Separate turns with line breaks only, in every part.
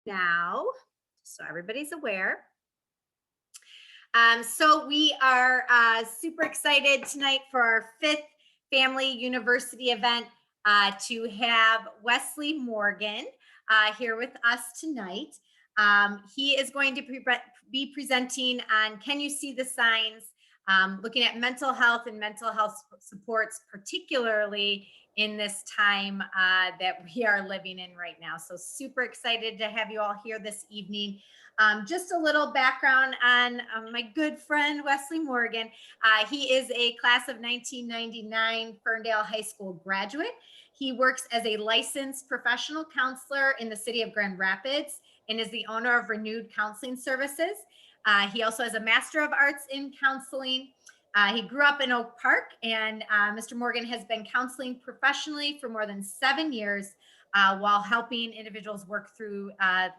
now, so everybody's aware. So we are super excited tonight for our 5th Family University event to have Wesley Morgan here with us tonight. He is going to be presenting on Can You See the Signs? Looking at mental health and mental health supports, particularly in this time that we are living in right now. So super excited to have you all here this evening. Just a little background on my good friend, Wesley Morgan. He is a class of 1999 Ferndale High School graduate. He works as a licensed professional counselor in the city of Grand Rapids and is the owner of Renewed Counseling Services. He also has a Master of Arts in Counseling. He grew up in Oak Park, and Mr. Morgan has been counseling professionally for more than 7 years while helping individuals work through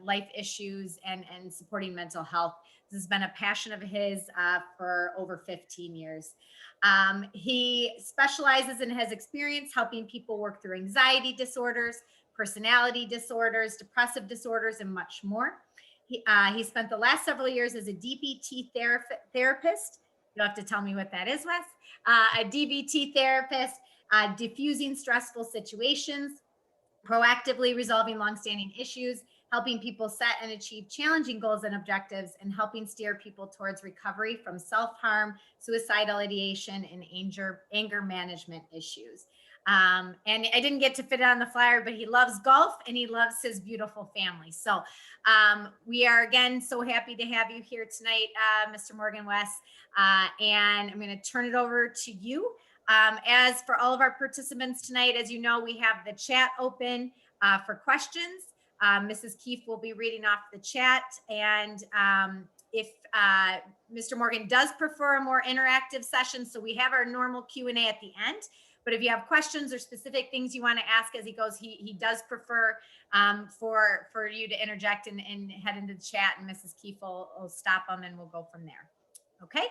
life issues and supporting mental health. This has been a passion of his for over 15 years. He specializes and has experience helping people work through anxiety disorders, personality disorders, depressive disorders, and much more. He spent the last several years as a DBT therapist. You'll have to tell me what that is, Wes. A DBT therapist, diffusing stressful situations, proactively resolving longstanding issues, helping people set and achieve challenging goals and objectives, and helping steer people towards recovery from self-harm, suicidal ideation, and anger management issues. And I didn't get to fit it on the flyer, but he loves golf and he loves his beautiful family. So we are again so happy to have you here tonight, Mr. Morgan West. And I'm going to turn it over to you. As for all of our participants tonight, as you know, we have the chat open for questions. Mrs. Keefe will be reading off the chat. And if Mr. Morgan does prefer a more interactive session, so we have our normal Q&A at the end. But if you have questions or specific things you want to ask as he goes, he does prefer for you to interject and head into the chat, and Mrs. Keefe will stop them and we'll go from there. Okay?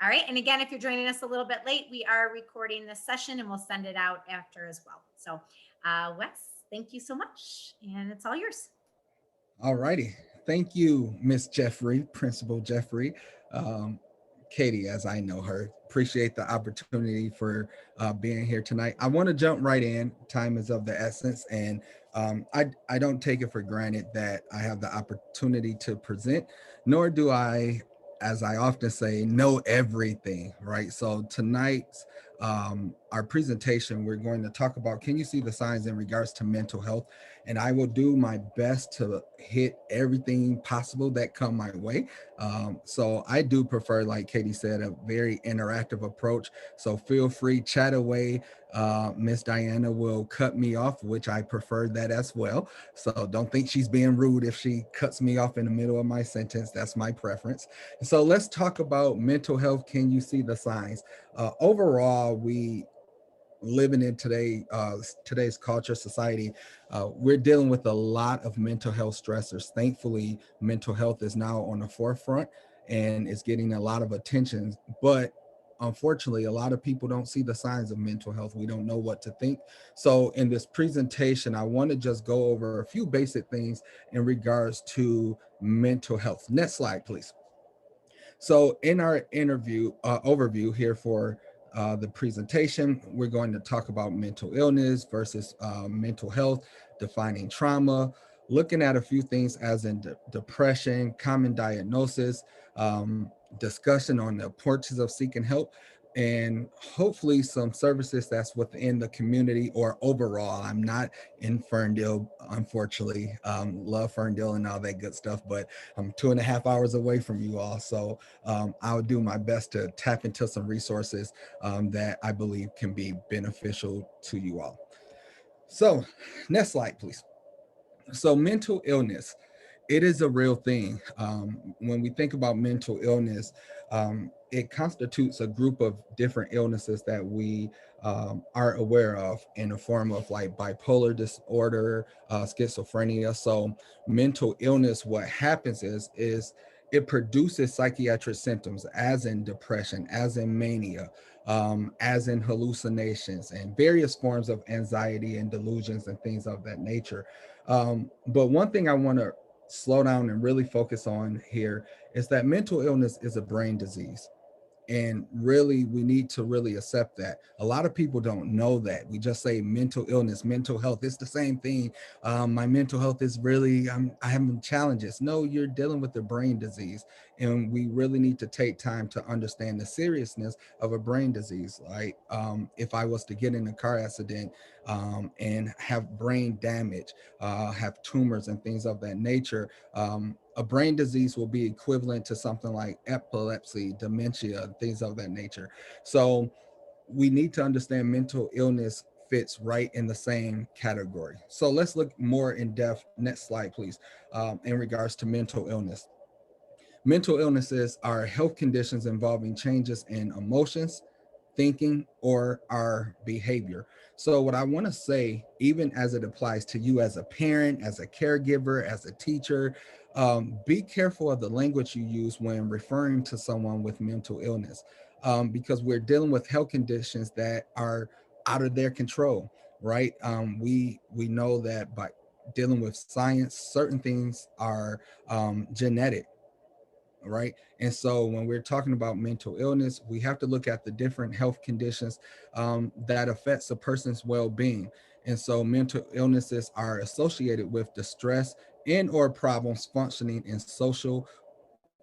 All right. And again, if you're joining us a little bit late, we are recording this session and we'll send it out after as well. So Wes, thank you so much. And it's all yours.
All righty. Thank you, Miss Jeffrey, Principal Jeffrey. Katie, as I know her, appreciate the opportunity for being here tonight. I want to jump right in. Time is of the essence, and I don't take it for granted that I have the opportunity to present, nor do I, as I often say, know everything, right? So tonight's our presentation, we're going to talk about, can you see the signs in regards to mental health? And I will do my best to hit everything possible that come my way. So I do prefer, like Katie said, a very interactive approach. So feel free, chat away. Miss Diana will cut me off, which I prefer that as well. So don't think she's being rude if she cuts me off in the middle of my sentence. That's my preference. So let's talk about mental health. Can you see the signs? Overall, we living in today's culture, society, we're dealing with a lot of mental health stressors. Thankfully, mental health is now on the forefront and is getting a lot of attention. But unfortunately, a lot of people don't see the signs of mental health. We don't know what to think. So in this presentation, I want to just go over a few basic things in regards to mental health. Next slide, please. So in our interview overview here for the presentation, we're going to talk about mental illness versus mental health, defining trauma, looking at a few things as in depression, common diagnosis, discussion on the importance of seeking help, and hopefully some services that's within the community or overall. I'm not in Ferndale, unfortunately. Love Ferndale and all that good stuff, but I'm 2.5 hours away from you all. So I'll do my best to tap into some resources that I believe can be beneficial to you all. So next slide, please. So mental illness, it is a real thing. When we think about mental illness, it constitutes a group of different illnesses that we are aware of in the form of like bipolar disorder, schizophrenia. So mental illness, what happens is it produces psychiatric symptoms as in depression, as in mania, as in hallucinations and various forms of anxiety and delusions and things of that nature. But one thing I want to slow down and really focus on here is that mental illness is a brain disease. And really, we need to really accept that. A lot of people don't know that. We just say mental illness, mental health, it's the same thing. My mental health is really, I have challenges. No, you're dealing with a brain disease. And we really need to take time to understand the seriousness of a brain disease. Like if I was to get in a car accident and have brain damage, have tumors and things of that nature, a brain disease will be equivalent to something like epilepsy, dementia, things of that nature. So we need to understand mental illness fits right in the same category. So let's look more in depth. Next slide, please. In regards to mental illness. Mental illnesses are health conditions involving changes in emotions, thinking, or our behavior. So, what I want to say, even as it applies to you as a parent, as a caregiver, as a teacher, be careful of the language you use when referring to someone with mental illness, because we're dealing with health conditions that are out of their control, right? We know that by dealing with science, certain things are genetic, right? And so when we're talking about mental illness, we have to look at the different health conditions that affects a person's well-being. And so mental illnesses are associated with distress and or problems functioning in social,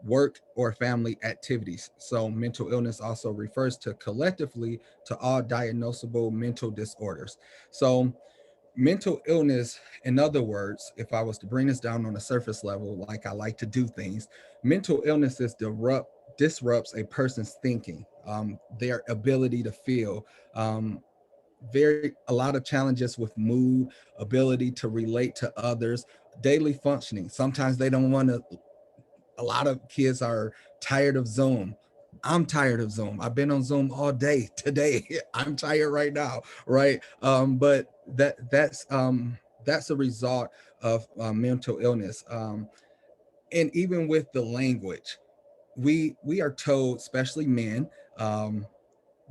work, or family activities. So mental illness also refers to collectively to all diagnosable mental disorders. So mental illness, in other words, if I was to bring this down on a surface level, like I like to do things, mental illnesses disrupts a person's thinking, their ability to feel, a lot of challenges with mood, ability to relate to others, daily functioning. Sometimes they don't want to. A lot of kids are tired of Zoom. I'm tired of Zoom. I've been on Zoom all day today. I'm tired right now, right? But that's a result of mental illness. And even with the language, we are told, especially men, um,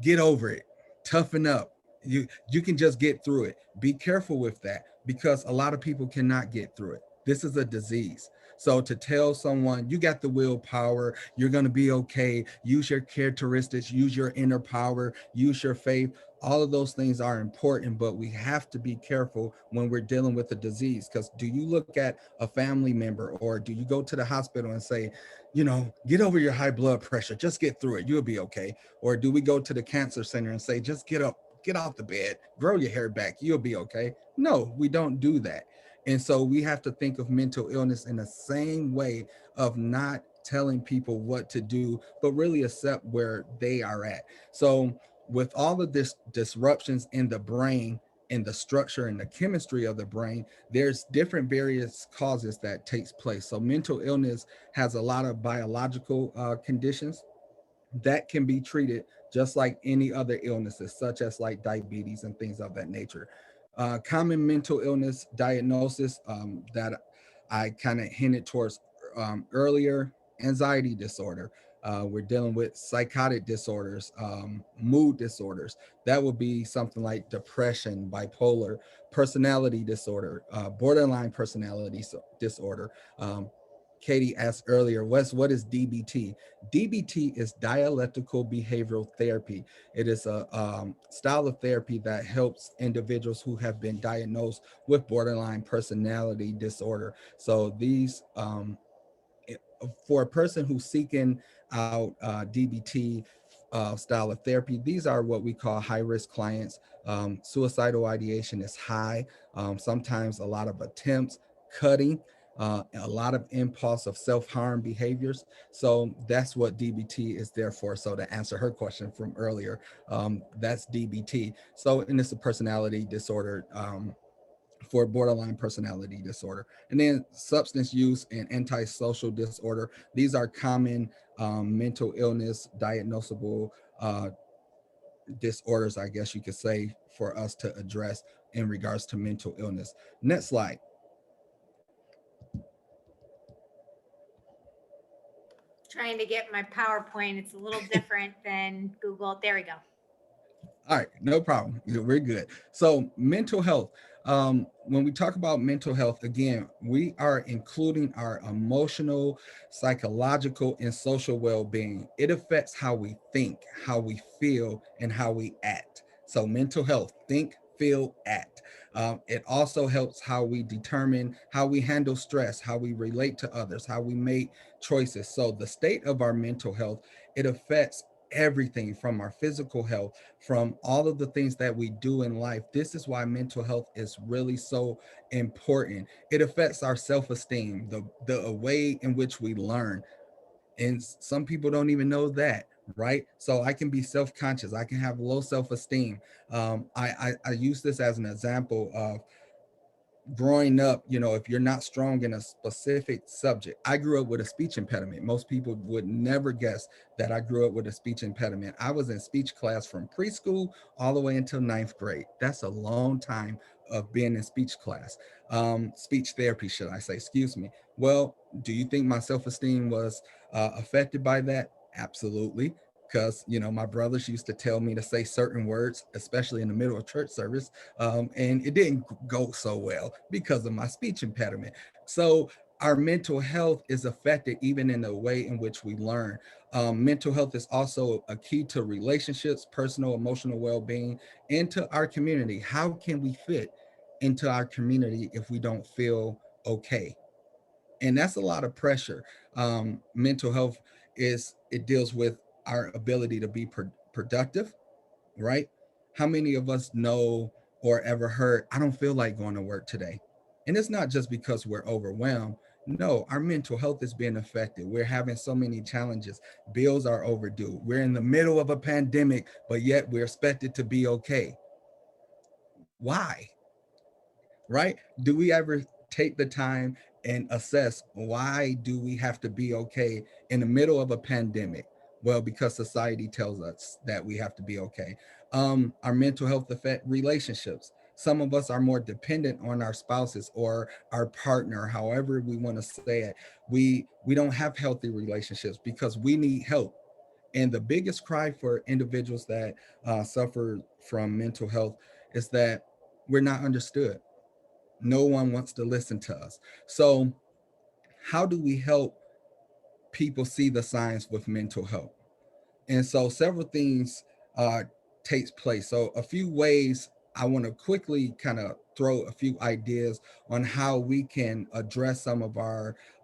get over it, toughen up. You can just get through it. Be careful with that because a lot of people cannot get through it. This is a disease. So to tell someone you got the willpower, you're going to be okay, use your characteristics, use your inner power, use your faith, all of those things are important, but we have to be careful when we're dealing with a disease. Because do you look at a family member or do you go to the hospital and say, get over your high blood pressure, just get through it, you'll be okay? Or do we go to the cancer center and say, just get up, get off the bed, grow your hair back, you'll be okay? No, we don't do that. And so we have to think of mental illness in the same way of not telling people what to do, but really accept where they are at. So with all of this disruptions in the brain and the structure and the chemistry of the brain, there's different various causes that takes place. So mental illness has a lot of biological conditions that can be treated just like any other illnesses, such as like diabetes and things of that nature. Common mental illness diagnosis that I kind of hinted towards earlier: anxiety disorder. We're dealing with psychotic disorders, mood disorders. That would be something like depression, bipolar, personality disorder, borderline personality disorder. Katie asked earlier, what is DBT? DBT is dialectical behavioral therapy. It is a style of therapy that helps individuals who have been diagnosed with borderline personality disorder. So these, for a person who's seeking out DBT style of therapy, these are what we call high risk clients. Suicidal ideation is high, sometimes a lot of attempts, cutting, a lot of impulse of self-harm behaviors. So that's what DBT is there for. So to answer her question from earlier, that's DBT. So, and it's a personality disorder, for borderline personality disorder. And then substance use and antisocial disorder. These are common mental illness diagnosable disorders, I guess you could say, for us to address in regards to mental illness. Next slide.
Trying to get my PowerPoint. It's a little different than Google. There we go.
All right, no problem. We're good. So mental health. When we talk about mental health, again, we are including our emotional, psychological, and social well-being. It affects how we think, how we feel, and how we act. So mental health, think, feel, act. It also helps how we determine how we handle stress, how we relate to others, how we make choices. So the state of our mental health, it affects everything from our physical health, from all of the things that we do in life. This is why mental health is really so important. It affects our self-esteem, the way in which we learn. And some people don't even know that, right? So I can be self-conscious, I can have low self-esteem. I use this as an example of growing up. If you're not strong in a specific subject, I grew up with a speech impediment. Most people would never guess that I grew up with a speech impediment. I was in speech class from preschool all the way until ninth grade. That's a long time of being in speech class, speech therapy, should I say, excuse me. Well, do you think my self-esteem was affected by that? Absolutely. Because my brothers used to tell me to say certain words, especially in the middle of church service, and it didn't go so well because of my speech impediment. So our mental health is affected even in the way in which we learn. Mental health is also a key to relationships, personal, emotional well-being, and to our community. How can we fit into our community if we don't feel okay? And that's a lot of pressure. Mental health it deals with our ability to be productive, right? How many of us know or ever heard, I don't feel like going to work today? And it's not just because we're overwhelmed. No, our mental health is being affected. We're having so many challenges. Bills are overdue. We're in the middle of a pandemic, but yet we're expected to be okay. Why? Right? Do we ever take the time and assess why do we have to be okay in the middle of a pandemic? Well, because society tells us that we have to be okay. Our mental health affect relationships. Some of us are more dependent on our spouses or our partner, however we want to say it. We don't have healthy relationships because we need help. And the biggest cry for individuals that suffer from mental health is that we're not understood. No one wants to listen to us. So how do we help people see the signs with mental health? And so several things uh, takes place. So a few ways I want to quickly kind of throw a few ideas on how we can address some of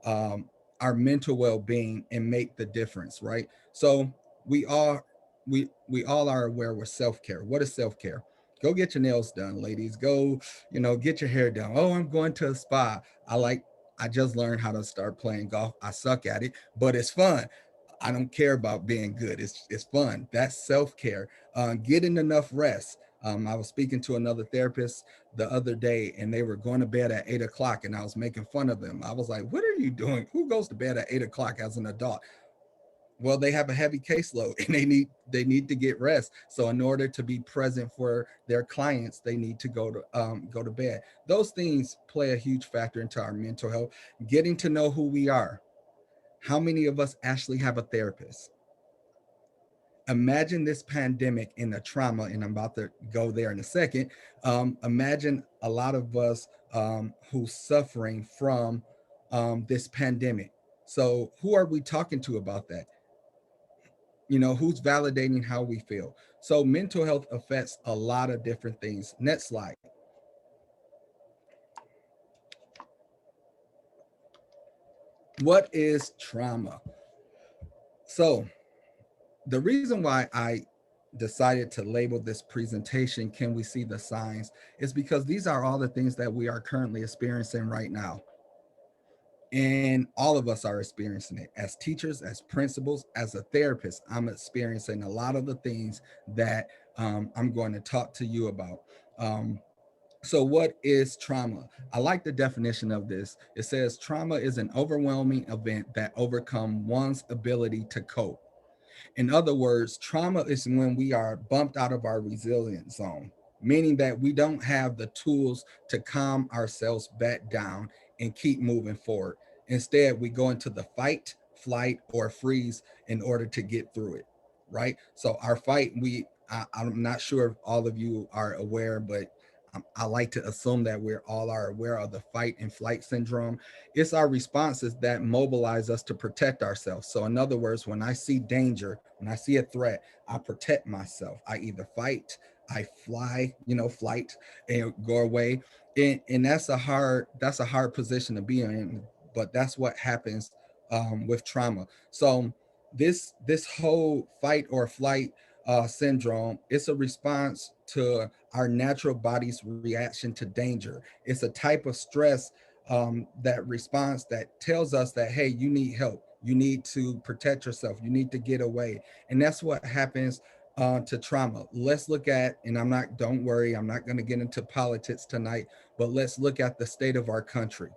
um, our mental well-being and make the difference, right? So we all we all are aware with self-care. What is self-care? Go get your nails done, ladies. Go, get your hair done. Oh, I'm going to a spa. I just learned how to start playing golf. I suck at it, but it's fun. I don't care about being good. It's fun. That's self care. Getting enough rest. I was speaking to another therapist the other day, and they were going to bed at 8 o'clock, and I was making fun of them. I was like, "What are you doing? Who goes to bed at 8 o'clock as an adult?" Well, they have a heavy caseload, and they need to get rest. So, in order to be present for their clients, they need to go to bed. Those things play a huge factor into our mental health. Getting to know who we are. How many of us actually have a therapist? Imagine this pandemic and the trauma, and I'm about to go there in a second. Imagine a lot of us who's suffering from this pandemic. So, who are we talking to about that? Who's validating how we feel? So, mental health affects a lot of different things. Next slide. What is trauma? So, the reason why I decided to label this presentation, Can We See the Signs, is because these are all the things that we are currently experiencing right now. And all of us are experiencing it as teachers, as principals, as a therapist. I'm experiencing a lot of the things that I'm going to talk to you about. Um, so, what is trauma? I like the definition of this. It says trauma is an overwhelming event that overcomes one's ability to cope. In other words, trauma is when we are bumped out of our resilience zone, meaning that we don't have the tools to calm ourselves back down and keep moving forward. Instead, we go into the fight, flight, or freeze in order to get through it, right? So, our fight, I'm not sure if all of you are aware, but I like to assume that we're all are aware of the fight and flight syndrome. It's our responses that mobilize us to protect ourselves. So in other words, when I see danger, when I see a threat, I protect myself. I either fight, I fly, flight and go away. And that's a hard position to be in, but that's what happens with trauma. So this whole fight or flight syndrome, it's a response to our natural body's reaction to danger. It's a type of stress that response that tells us that, hey, you need help, you need to protect yourself, you need to get away. And that's what happens to trauma. Let's look at, and don't worry, I'm not going to get into politics tonight, but let's look at the state of our country.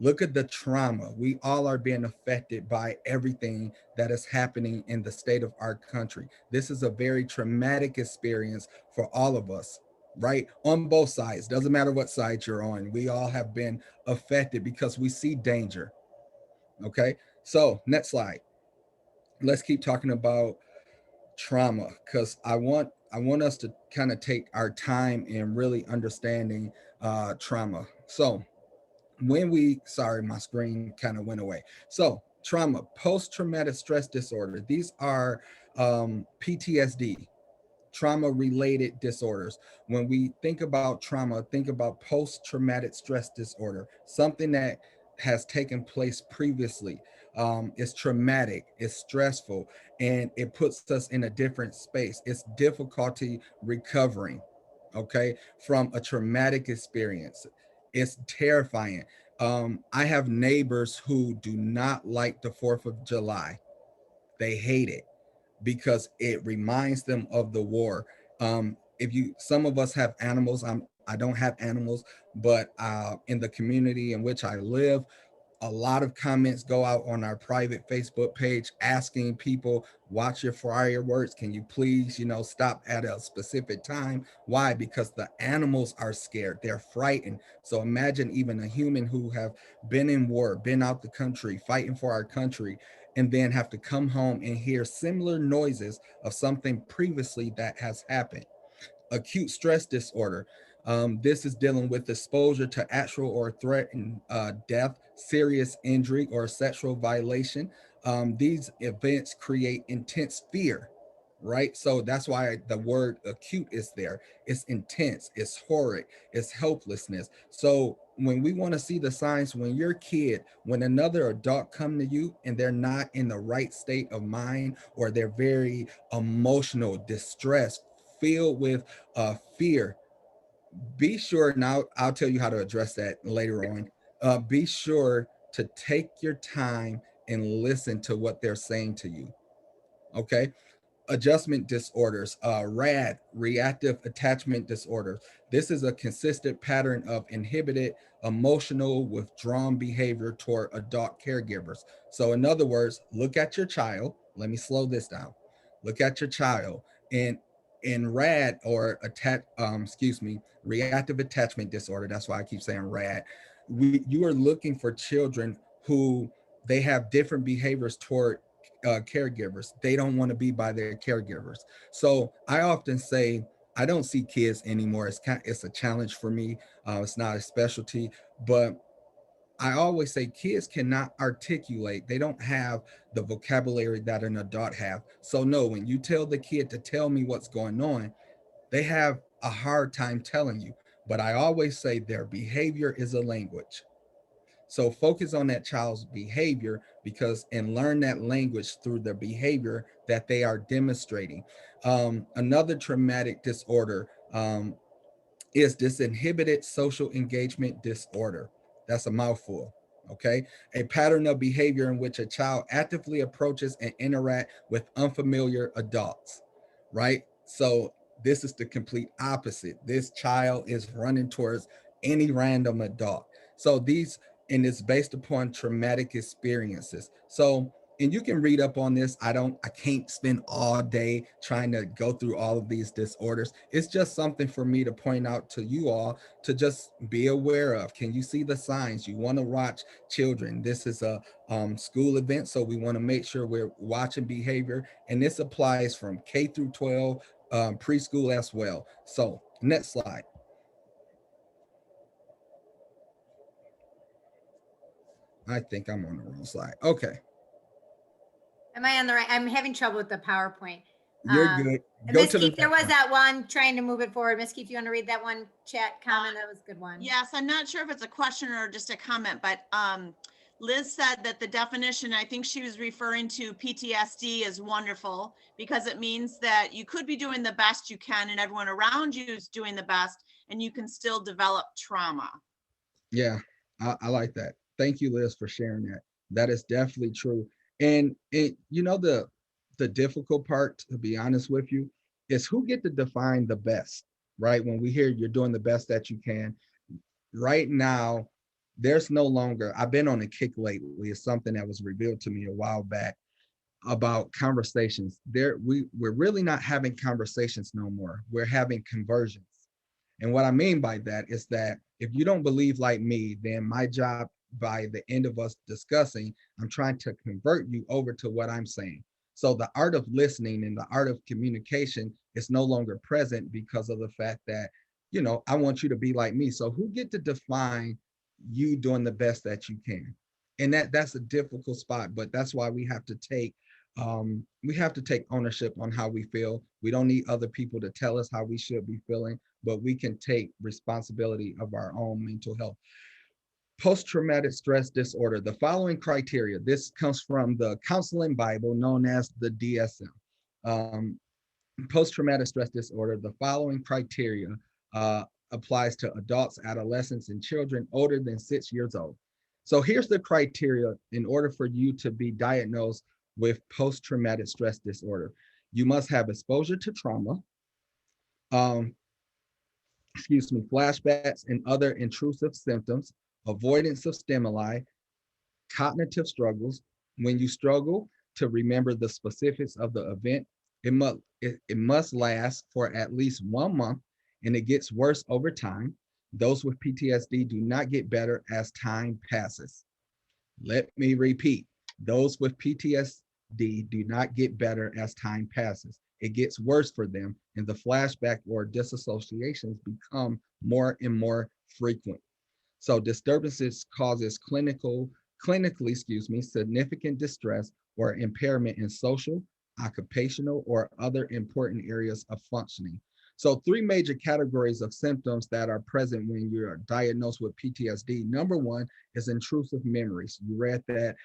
Look at the trauma. We all are being affected by everything that is happening in the state of our country. This is a very traumatic experience for all of us, right? On both sides. Doesn't matter what side you're on. We all have been affected because we see danger. Okay. So, next slide. Let's keep talking about trauma because I want us to kind of take our time in really understanding trauma. So, when we sorry, my screen kind of went away. So trauma, post-traumatic stress disorder, these are PTSD, trauma related disorders. When we think about trauma, think about post-traumatic stress disorder, something that has taken place previously. It's traumatic, it's stressful, and it puts us in a different space. It's difficulty recovering, okay, from a traumatic experience. It's terrifying. I have neighbors who do not like the 4th of July. They hate it because it reminds them of the war. If you, some of us have animals. I don't have animals, but in the community in which I live, a lot of comments go out on our private Facebook page asking people, watch your fireworks. Can you please, stop at a specific time? Why? Because the animals are scared. They're frightened. So imagine even a human who have been in war, been out the country, fighting for our country, and then have to come home and hear similar noises of something previously that has happened. Acute stress disorder. This is dealing with exposure to actual or threatened death, serious injury, or sexual violation. These events create intense fear, right? So that's why the word acute is there. It's intense, it's horrid, it's helplessness. So when we want to see the signs, when you're a kid, when another adult come to you and they're not in the right state of mind, or they're very emotional, distressed, filled with fear, be sure, now I'll tell you how to address that later on. Be sure to take your time and listen to what they're saying to you. Okay. Adjustment disorders, RAD, reactive attachment disorders. This is a consistent pattern of inhibited emotional withdrawn behavior toward adult caregivers. So in other words, look at your child. Let me slow this down. Look at your child, and in RAD, or reactive attachment disorder. That's why I keep saying RAD. You are looking for children who they have different behaviors toward caregivers. They don't want to be by their caregivers. So I often say I don't see kids anymore. It's a challenge for me. It's not a specialty, but I always say kids cannot articulate. They don't have the vocabulary that an adult have. So no, when you tell the kid to tell me what's going on, they have a hard time telling you. But I always say their behavior is a language. So focus on that child's behavior, because and learn that language through the behavior that they are demonstrating. Another traumatic disorder is disinhibited social engagement disorder. That's a mouthful. Okay. A pattern of behavior in which a child actively approaches and interact with unfamiliar adults. Right. So this is the complete opposite. This child is running towards any random adult. So these, and it's based upon traumatic experiences. So, and you can read up on this. I can't spend all day trying to go through all of these disorders. It's just something for me to point out to you all to just be aware of. Can you see the signs? You want to watch children. This is a school event, so we want to make sure we're watching behavior, and this applies from K through 12, preschool as well. So next slide. I think I'm on the wrong slide. Okay,
Am I on the right? I'm having trouble with the PowerPoint.
you're good. Go
Miss
to the
Keith, there
next
was
one.
that one trying to move it forward. Miss Keith, you want to read that one chat comment? That was a good one.
Yes, I'm not sure if it's a question or just a comment, but Liz said that the definition, I think she was referring to PTSD, is wonderful because it means that you could be doing the best you can and everyone around you is doing the best and you can still develop trauma.
Yeah, I like that. Thank you, Liz, for sharing that. That is definitely true. And the difficult part, to be honest with you, is who get to define the best, right? When we hear you're doing the best that you can, right now, there's no longer, I've been on a kick lately. It's something that was revealed to me a while back about conversations. We're really not having conversations no more. We're having conversions. And what I mean by that is that if you don't believe like me, then my job by the end of us discussing, I'm trying to convert you over to what I'm saying. So the art of listening and the art of communication is no longer present because of the fact that, I want you to be like me. So who get to define you doing the best that you can? And that's a difficult spot, but that's why we have to take ownership on how we feel. We don't need other people to tell us how we should be feeling, but we can take responsibility of our own mental health. Post-traumatic stress disorder. The following criteria. This comes from the counseling Bible known as the DSM. Um, Post-traumatic stress disorder. The following criteria uh, applies to adults, adolescents, and children older than 6 years old. So here's the criteria in order for you to be diagnosed with post-traumatic stress disorder. You must have exposure to trauma, um, flashbacks and other intrusive symptoms, avoidance of stimuli, cognitive struggles. When you struggle to remember the specifics of the event, it must last for at least 1 month and it gets worse over time. Those with PTSD do not get better as time passes. Let me repeat, those with PTSD do not get better as time passes. It gets worse for them, and the flashback or disassociations become more and more frequent. So disturbances causes clinically, significant distress or impairment in social, occupational, or other important areas of functioning. So three major categories of symptoms that are present when you're diagnosed with PTSD. Number one is intrusive memories. You read that.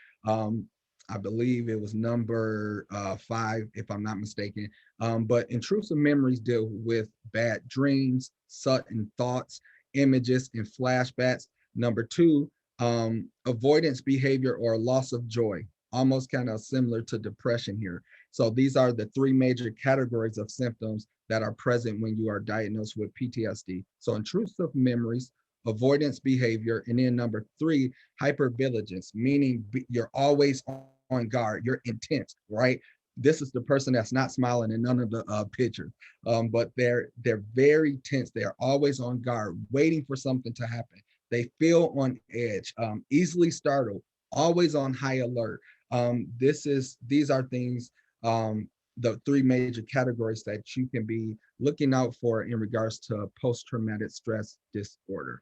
I believe it was number 5, if I'm not mistaken. But intrusive memories deal with bad dreams, sudden thoughts, images, and flashbacks. Number two, avoidance behavior or loss of joy, almost kind of similar to depression here. So these are the three major categories of symptoms that are present when you are diagnosed with PTSD. So intrusive memories, avoidance behavior, and then number three, hypervigilance, meaning you're always on guard, you're intense, right? This is the person that's not smiling in none of the pictures, but they're very tense. They're always on guard, waiting for something to happen. They feel on edge, easily startled, always on high alert. These are things, the three major categories that you can be looking out for in regards to post-traumatic stress disorder.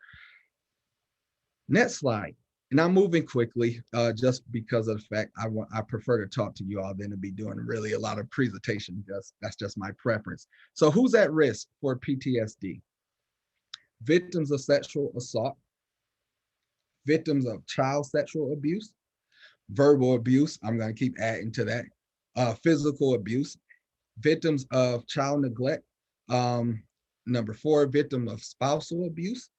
Next slide. And I'm moving quickly just because of the fact I prefer to talk to you all than to be doing really a lot of presentation. That's just my preference. So who's at risk for PTSD? Victims of sexual assault, victims of child sexual abuse, verbal abuse, I'm going to keep adding to that, physical abuse, victims of child neglect, number 4, victim of spousal abuse,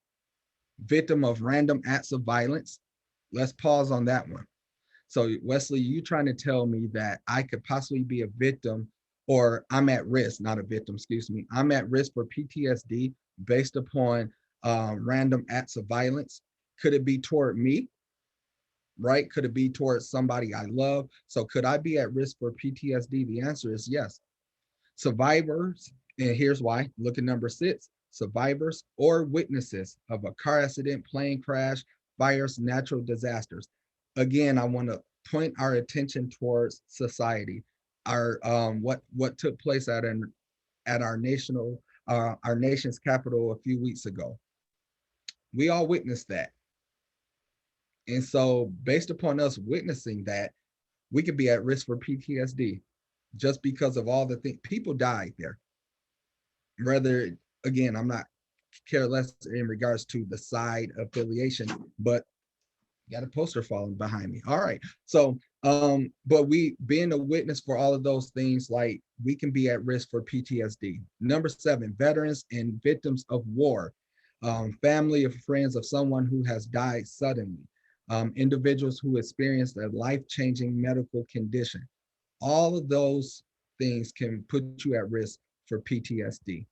victim of random acts of violence. Let's pause on that one. So Wesley, you trying to tell me that I could possibly be a victim, or I'm at risk, not a victim, excuse me. I'm at risk for PTSD based upon random acts of violence. Could it be toward me? Right? Could it be towards somebody I love? So could I be at risk for PTSD? The answer is yes. Survivors, and here's why. Look at number 6. Survivors or witnesses of a car accident, plane crash, fires, natural disasters. Again, I want to point our attention towards society. Our what took place at our nation's capital a few weeks ago. We all witnessed that. And so based upon us witnessing that, we could be at risk for PTSD just because of all the things. People died there. Rather, again, I'm not care less in regards to the side affiliation, but got a poster falling behind me. All right. So, but we being a witness for all of those things, like we can be at risk for PTSD. Number 7, veterans and victims of war, family or friends of someone who has died suddenly, individuals who experienced a life-changing medical condition. All of those things can put you at risk for PTSD.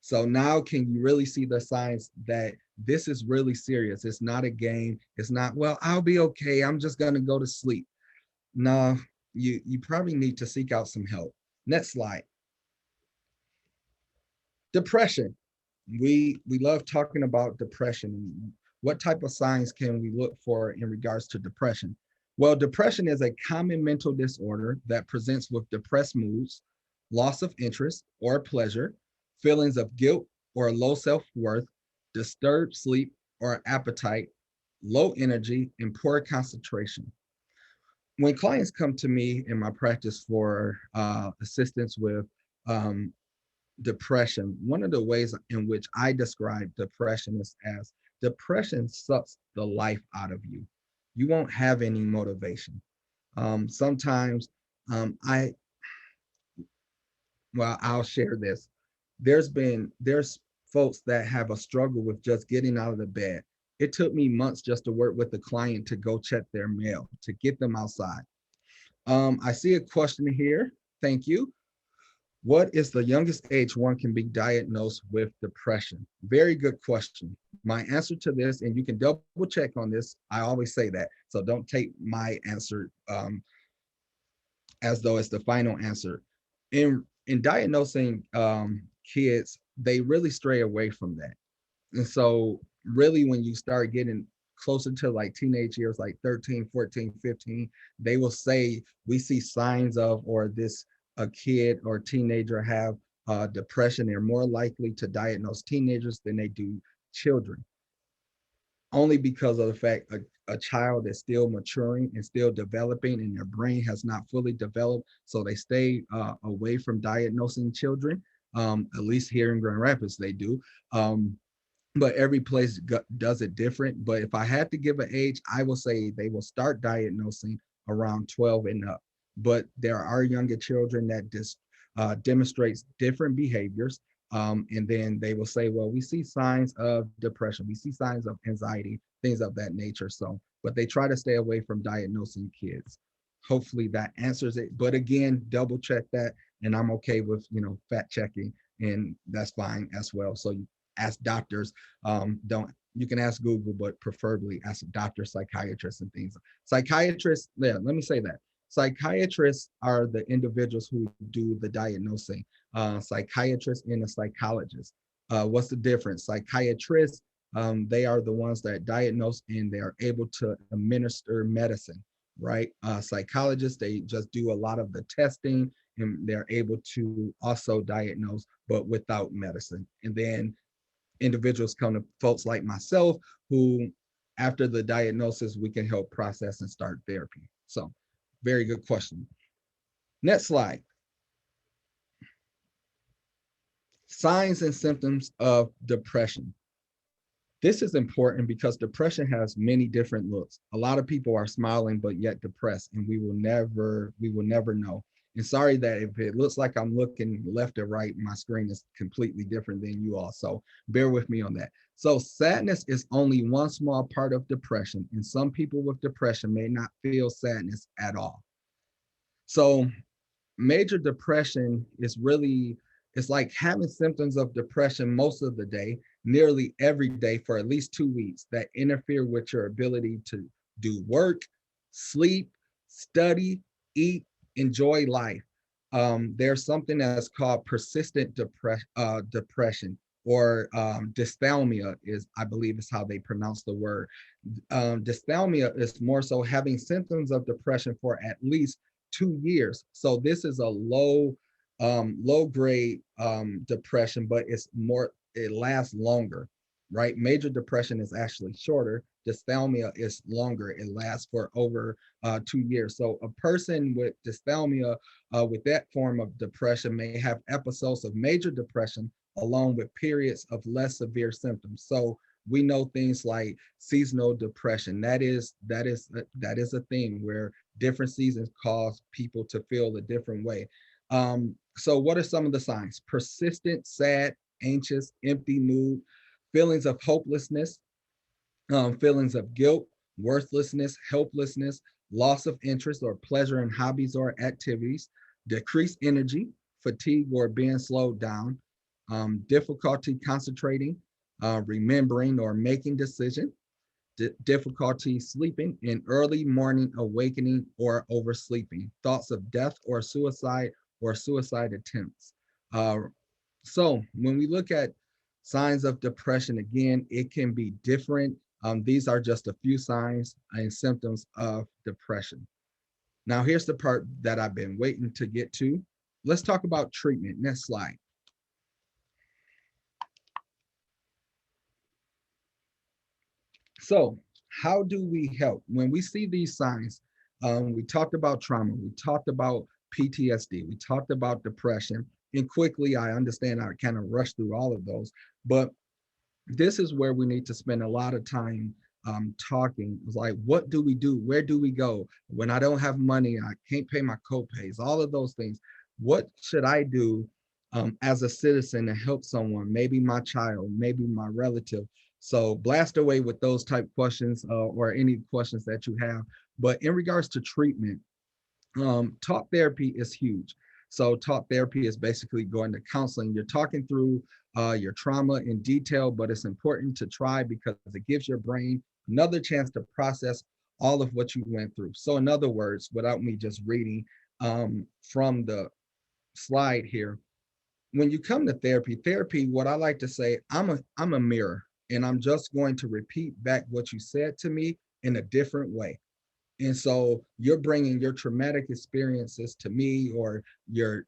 So now can you really see the signs that this is really serious? It's not a game. It's not, well, I'll be okay. I'm just going to go to sleep. No, you probably need to seek out some help. Next slide. Depression. We love talking about depression. What type of signs can we look for in regards to depression? Well, depression is a common mental disorder that presents with depressed moods, loss of interest or pleasure, feelings of guilt or low self-worth, disturbed sleep or appetite, low energy, and poor concentration. When clients come to me in my practice for assistance with um, depression, one of the ways in which I describe depression is as depression sucks the life out of you. You won't have any motivation. Sometimes I, well, I'll share this. There's folks that have a struggle with just getting out of the bed. It took me months just to work with the client to go check their mail, to get them outside. I see a question here. Thank you. What is the youngest age one can be diagnosed with depression? Very good question. My answer to this, and you can double check on this, I always say that, so don't take my answer as though it's the final answer. In diagnosing kids, they really stray away from that. And so really when you start getting closer to like teenage years, like 13, 14, 15, they will say, we see signs of, or this a kid or teenager have depression. They're more likely to diagnose teenagers than they do children, only because of the fact a child is still maturing and still developing and their brain has not fully developed. So they stay away from diagnosing children. At least here in Grand Rapids, they do. But every place does it different. But if I had to give an age, I will say they will start diagnosing around 12 and up. But there are younger children that just demonstrates different behaviors. And then they will say, well, we see signs of depression, we see signs of anxiety, things of that nature. So, but they try to stay away from diagnosing kids. Hopefully that answers it. But again, double check that. And I'm okay with, fact checking, and that's fine as well. So you ask doctors, don't, you can ask Google, but preferably ask doctors, psychiatrists, and things. Psychiatrists, yeah, let me say that. Psychiatrists are the individuals who do the diagnosing. Psychiatrists and a psychologist. What's the difference? Psychiatrists, they are the ones that diagnose and they are able to administer medicine, right? Psychologists, they just do a lot of the testing and they're able to also diagnose, but without medicine. And then individuals come to folks like myself who, after the diagnosis, we can help process and start therapy. So very good question. Next slide. Signs and symptoms of depression. This is important because depression has many different looks. A lot of people are smiling, but yet depressed, and we will never know. And sorry that if it looks like I'm looking left or right, my screen is completely different than you all. So bear with me on that. So sadness is only one small part of depression, and some people with depression may not feel sadness at all. So major depression is really, it's like having symptoms of depression most of the day, nearly every day for at least 2 weeks, that interfere with your ability to do work, sleep, study, eat, enjoy life. There's something that's called persistent depression, or dysthymia is, I believe is how they pronounce the word. Dysthymia is more so having symptoms of depression for at least 2 years. So this is a low grade depression, but it's more, it lasts longer, right? Major depression is actually shorter. Dysthymia is longer. It lasts for over 2 years. So a person with dysthymia, with that form of depression, may have episodes of major depression along with periods of less severe symptoms. So we know things like seasonal depression. That is a thing where different seasons cause people to feel a different way. So what are some of the signs? Persistent, sad, anxious, empty mood, feelings of hopelessness, feelings of guilt, worthlessness, helplessness, loss of interest or pleasure in hobbies or activities, decreased energy, fatigue or being slowed down, difficulty concentrating, remembering or making decisions, difficulty sleeping, and early morning awakening or oversleeping, thoughts of death or suicide attempts. Uh, so when we look at signs of depression, again, it can be different. These are just a few signs and symptoms of depression. Now, here's the part that I've been waiting to get to. Let's talk about treatment. Next slide. So, how do we help when we see these signs? We talked about trauma, we talked about PTSD, we talked about depression, and quickly, I understand I kind of rushed through all of those, but this is where we need to spend a lot of time talking. It's like, what do we do? Where do we go? When I don't have money, I can't pay my copays, all of those things. What should I do as a citizen to help someone, maybe my child, maybe my relative? So blast away with those type questions or any questions that you have. But in regards to treatment, talk therapy is huge. So talk therapy is basically going to counseling. You're talking through your trauma in detail, but it's important to try because it gives your brain another chance to process all of what you went through. So in other words, without me just reading from the slide here, when you come to therapy, what I like to say, I'm a mirror, and I'm just going to repeat back what you said to me in a different way. And so you're bringing your traumatic experiences to me, or your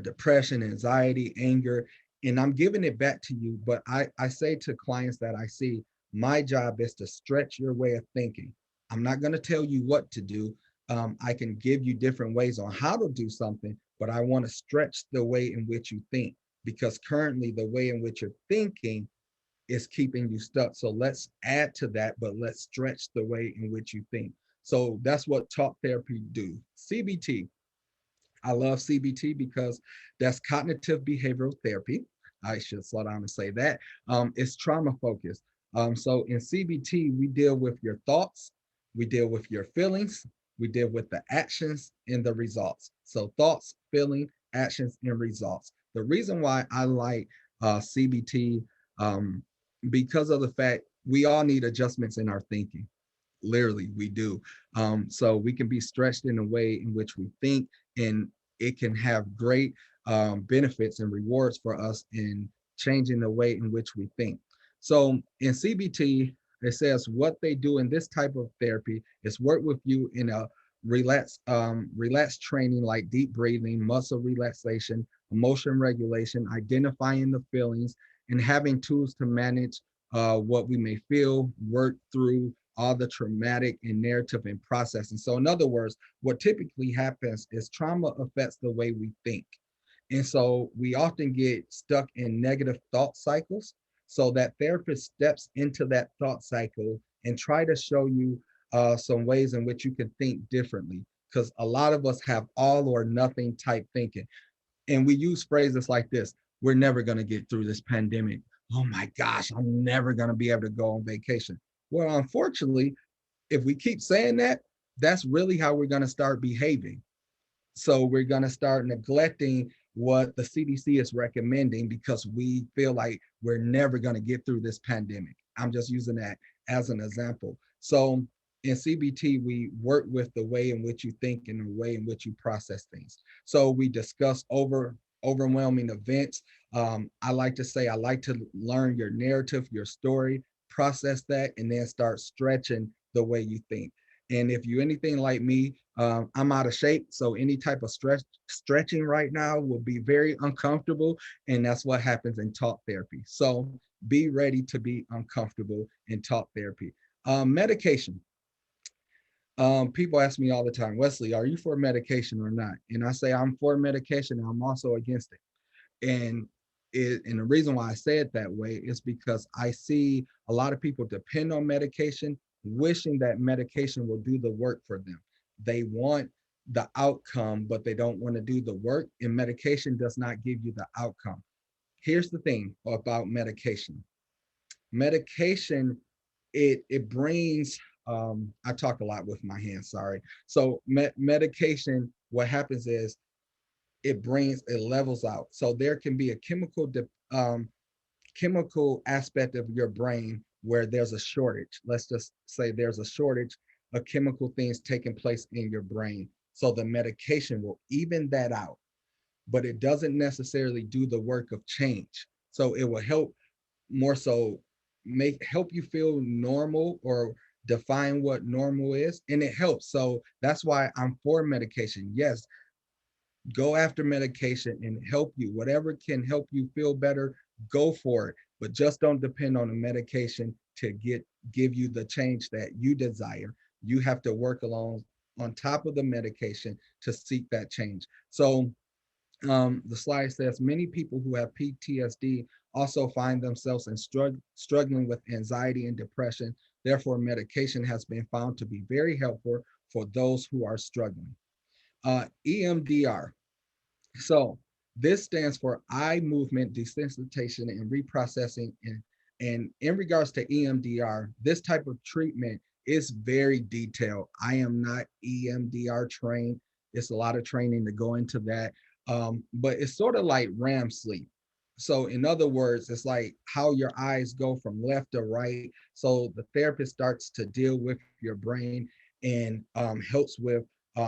depression, anxiety, anger, and I'm giving it back to you. But I say to clients that I see, my job is to stretch your way of thinking. I'm not going to tell you what to do. I can give you different ways on how to do something, but I want to stretch the way in which you think, because currently the way in which you're thinking is keeping you stuck. So let's add to that, but let's stretch the way in which you think. So that's what talk therapy do. CBT, I love CBT because that's cognitive behavioral therapy. I should slow down and say that. It's trauma focused. So in CBT, we deal with your thoughts, we deal with your feelings, we deal with the actions and the results. So thoughts, feeling, actions, and results. The reason why I like CBT, because of the fact we all need adjustments in our thinking. Literally, we do. So we can be stretched in a way in which we think, and it can have great benefits and rewards for us in changing the way in which we think. So in CBT, it says what they do in this type of therapy is work with you in a relaxed training like deep breathing, muscle relaxation, emotion regulation, identifying the feelings, and having tools to manage what we may feel, work through all the traumatic and narrative and processing. So in other words, what typically happens is trauma affects the way we think. And so we often get stuck in negative thought cycles. So that therapist steps into that thought cycle and try to show you some ways in which you can think differently. Because a lot of us have all or nothing type thinking. And we use phrases like this: we're never going to get through this pandemic. Oh my gosh, I'm never going to be able to go on vacation. Well, unfortunately, if we keep saying that, that's really how we're going to start behaving. So we're going to start neglecting what the CDC is recommending because we feel like we're never going to get through this pandemic. I'm just using that as an example. So in CBT, we work with the way in which you think and the way in which you process things. So we discuss overwhelming events. I like to say, I like to learn your narrative, your story, process that, and then start stretching the way you think. And if you're anything like me, I'm out of shape. So any type of stretching right now will be very uncomfortable. And that's what happens in talk therapy. So Be ready to be uncomfortable in talk therapy. Medication. People ask me all the time, Wesley, are you for medication or not? And I say I'm for medication, and I'm also against it. And the reason why I say it that way is because I see a lot of people depend on medication, wishing that medication will do the work for them. They want the outcome, but they don't want to do the work, and medication does not give you the outcome. Here's the thing about medication. Medication, it brings, I talk a lot with my hands, sorry. So medication, what happens is it levels out. So there can be a chemical aspect of your brain where there's a shortage. Let's just say there's a shortage of chemical things taking place in your brain. So the medication will even that out, but it doesn't necessarily do the work of change. So it will help more so help you feel normal or define what normal is, and it helps. So that's why I'm for medication. Yes, go after medication and help you. Whatever can help you feel better, go for it. But just don't depend on the medication to give you the change that you desire. You have to work along on top of the medication to seek that change. So the slide says many people who have PTSD also find themselves in struggling with anxiety and depression. Therefore, medication has been found to be very helpful for those who are struggling. EMDR. So this stands for eye movement desensitization and reprocessing. And in regards to EMDR, this type of treatment is very detailed. I am not EMDR trained. It's a lot of training to go into that. But it's sort of like REM sleep. So in other words, it's like how your eyes go from left to right. So the therapist starts to deal with your brain and helps with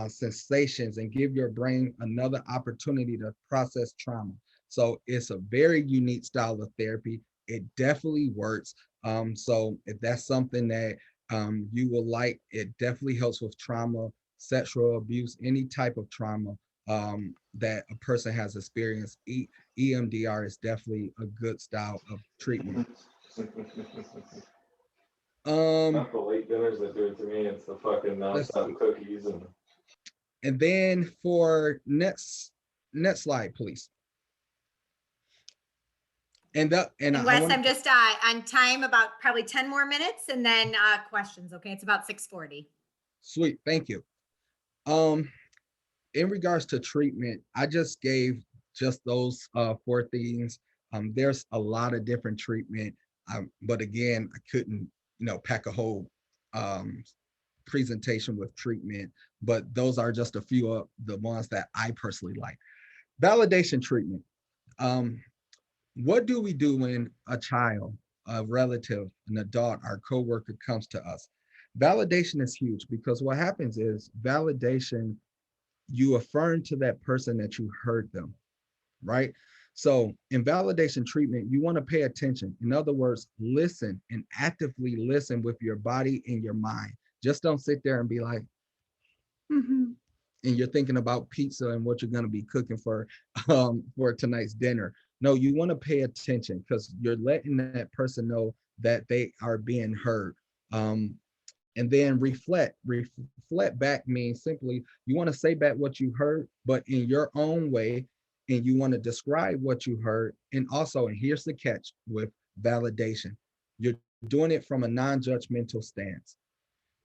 sensations and give your brain another opportunity to process trauma. So it's a very unique style of therapy. It definitely works. So if that's something that you will like, it definitely helps with trauma, sexual abuse, any type of trauma that a person has experienced. EMDR is definitely a good style of treatment.
Not the late dinners that do it to me. It's the fucking nonstop cookies
and then for next slide, please. And
Wes, I'm just on time, about probably 10 more minutes, and then questions. Okay, it's about 6:40.
Sweet, thank you. In regards to treatment, I just gave just those 4 things. There's a lot of different treatment, but again, I couldn't, pack a whole presentation with treatment, but those are just a few of the ones that I personally like. Validation treatment. What do we do when a child, a relative, an adult, our coworker comes to us? Validation is huge because what happens is validation, you affirm to that person that you heard them, right? So in validation treatment, you want to pay attention. In other words, listen and actively listen with your body and your mind. Just don't sit there and be like, and you're thinking about pizza and what you're going to be cooking for tonight's dinner. No, you want to pay attention because you're letting that person know that they are being heard. And then reflect back means simply you want to say back what you heard, but in your own way, and you want to describe what you heard. And also, and here's the catch with validation, you're doing it from a non-judgmental stance,